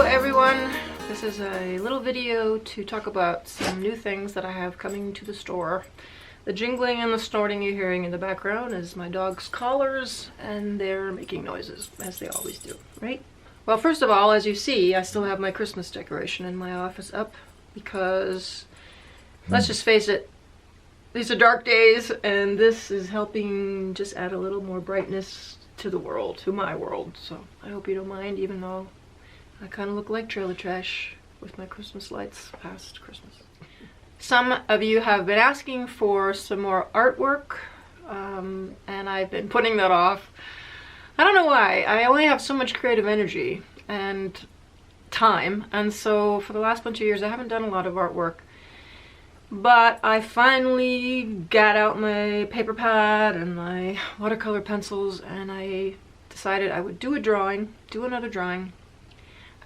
everyone, this is a little video to talk about some new things that I have coming to the store. The jingling and the snorting you're hearing in the background is my dog's collars, and they're making noises, as they always do, right? Well, first of all, as you see, I still have my Christmas decoration in my office up because, let's just face it, these are dark days, and this is helping just add a little more brightness to the world, to my world. So I hope you don't mind, even though I kind of look like trailer trash with my Christmas lights past Christmas. Some of you have been asking for some more artwork, and I've been putting that off. I don't know why. I only have so much creative energy and time, and so for the last bunch of years I haven't done a lot of artwork. But I finally got out my paper pad and my watercolor pencils, and I decided I would do another drawing.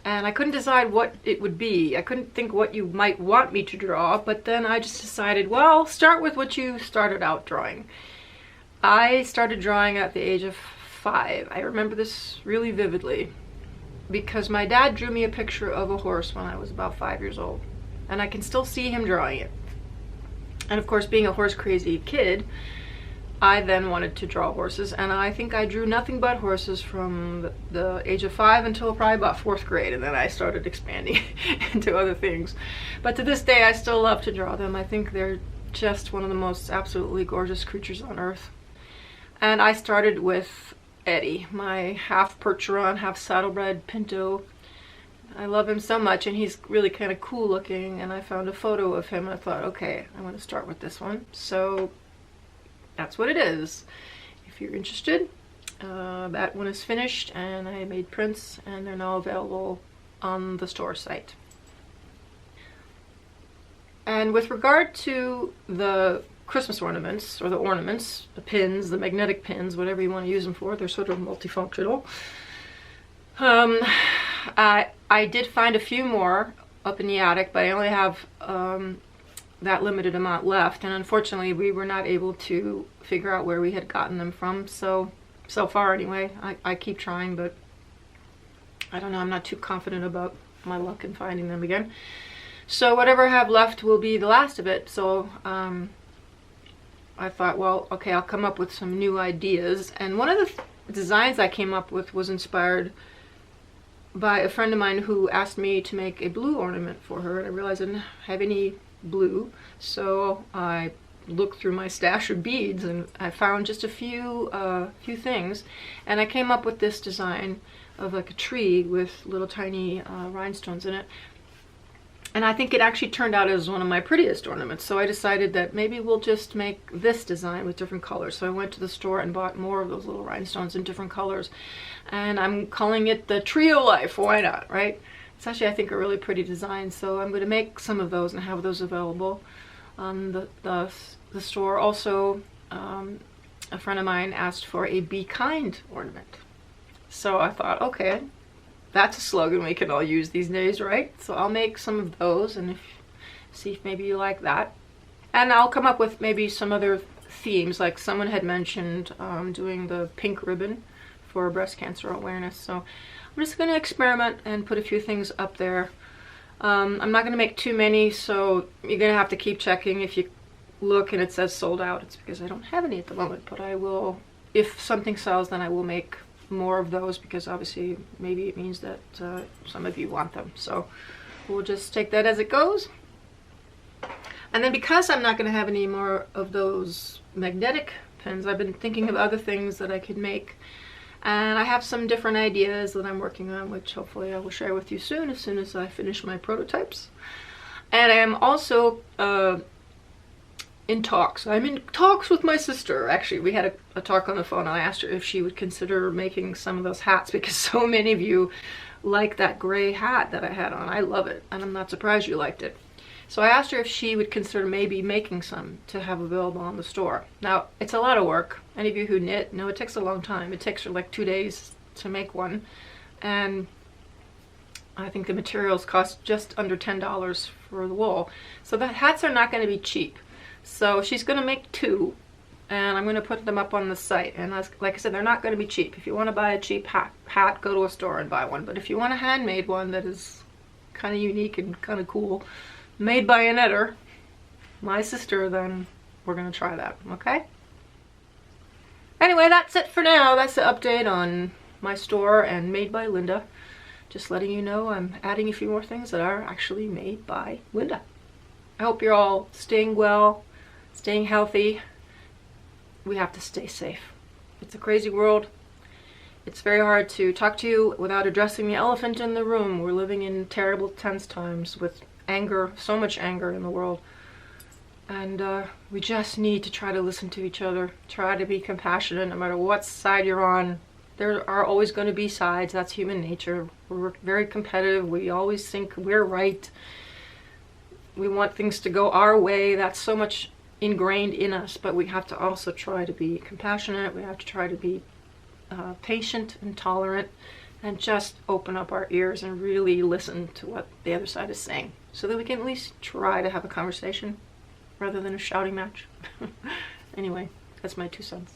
And I couldn't decide what it would be. I couldn't think what you might want me to draw, but then I just decided, well, start with what you started out drawing. I started drawing at the age of 5. I remember this really vividly because my dad drew me a picture of a horse when I was about 5 years old, and I can still see him drawing it. And of course, being a horse crazy kid, I then wanted to draw horses, and I think I drew nothing but horses from the age of 5 until probably about 4th grade, and then I started expanding into other things. But to this day, I still love to draw them. I think they're just one of the most absolutely gorgeous creatures on earth. And I started with Eddy, my half Percheron, half saddlebred Pinto. I love him so much, and he's really kind of cool looking, and I found a photo of him and I thought, okay, I want to start with this one. So that's what it is. If you're interested, that one is finished, and I made prints, and they're now available on the store site. And with regard to the Christmas ornaments, or the ornaments, the pins, the magnetic pins, whatever you want to use them for, they're sort of multifunctional. I did find a few more up in the attic, but I only have that limited amount left, and unfortunately we were not able to figure out where we had gotten them from, so far anyway. I keep trying, but I don't know, I'm not too confident about my luck in finding them again. So whatever I have left will be the last of it. So I thought, well, okay, I'll come up with some new ideas, and one of the designs I came up with was inspired by a friend of mine who asked me to make a blue ornament for her, and I realized I didn't have any blue, so I looked through my stash of beads and I found just a few things, and I came up with this design of like a tree with little tiny rhinestones in it, and I think it actually turned out as one of my prettiest ornaments. So I decided that maybe we'll just make this design with different colors. So I went to the store and bought more of those little rhinestones in different colors, and I'm calling it the Trio Life. Why not, right? It's actually, I think, a really pretty design, so I'm going to make some of those and have those available on the store. Also, a friend of mine asked for a Be Kind ornament, so I thought, okay, that's a slogan we can all use these days, right? So I'll make some of those and see if maybe you like that. And I'll come up with maybe some other themes, like someone had mentioned doing the pink ribbon for breast cancer awareness. So I'm just going to experiment and put a few things up there. I'm not going to make too many, so you're going to have to keep checking. If you look and it says sold out, it's because I don't have any at the moment, but I will, if something sells, then I will make more of those, because obviously maybe it means that some of you want them. So we'll just take that as it goes. And then because I'm not going to have any more of those magnetic pins, I've been thinking of other things that I could make. And I have some different ideas that I'm working on, which hopefully I will share with you soon as I finish my prototypes. And I am also in talks. I'm in talks with my sister. Actually, we had a talk on the phone. I asked her if she would consider making some of those hats, because so many of you like that gray hat that I had on. I love it, and I'm not surprised you liked it. So I asked her if she would consider maybe making some to have available on the store. Now, it's a lot of work. Any of you who knit know it takes a long time. It takes her like 2 days to make one, and I think the materials cost just under $10 for the wool. So the hats are not going to be cheap. So she's going to make 2, and I'm going to put them up on the site. And like I said, they're not going to be cheap. If you want to buy a cheap hat, go to a store and buy one. But if you want a handmade one that is kind of unique and kind of cool, made by an Edder, my sister, then we're going to try that, okay? Anyway, that's it for now. That's the update on my store and Made by Linda. Just letting you know I'm adding a few more things that are actually made by Linda. I hope you're all staying well, staying healthy. We have to stay safe. It's a crazy world. It's very hard to talk to you without addressing the elephant in the room. We're living in terrible, tense times with anger, so much anger in the world. And we just need to try to listen to each other, try to be compassionate no matter what side you're on. There are always going to be sides. That's human nature. We're very competitive. We always think we're right. We want things to go our way. That's so much ingrained in us, but we have to also try to be compassionate. We have to try to be patient and tolerant, and just open up our ears and really listen to what the other side is saying, so that we can at least try to have a conversation rather than a shouting match. Anyway, that's my 2 cents.